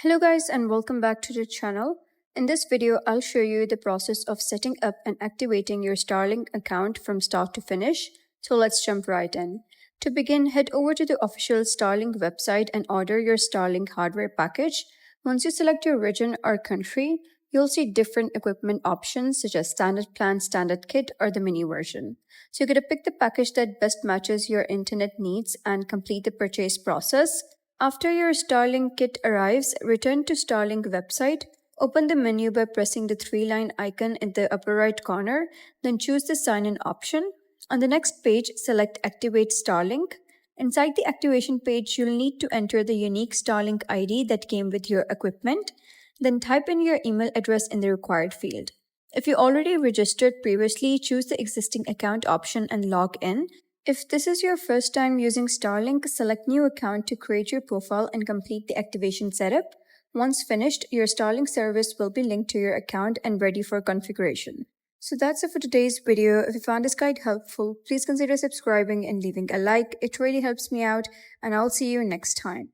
Hello guys and welcome back to the channel. In this video, I'll show you the process of setting up and activating your Starlink account from start to finish. So let's jump right in. To begin, head over to the official Starlink website and order your Starlink hardware package. Once you select your region or country, you'll see different equipment options such as standard plan, standard kit, or the mini version. So you're going to pick the package that best matches your internet needs and complete the purchase process. After your Starlink kit arrives, return to Starlink website, open the menu by pressing the three-line icon in the upper right corner, then choose the sign-in option. On the next page, select Activate Starlink. Inside the activation page, you'll need to enter the unique Starlink ID that came with your equipment, then type in your email address in the required field. If you already registered previously, choose the existing account option and log in. If this is your first time using Starlink, select New Account to create your profile and complete the activation setup. Once finished, your Starlink service will be linked to your account and ready for configuration. So that's it for today's video. If you found this guide helpful, please consider subscribing and leaving a like. It really helps me out, and I'll see you next time.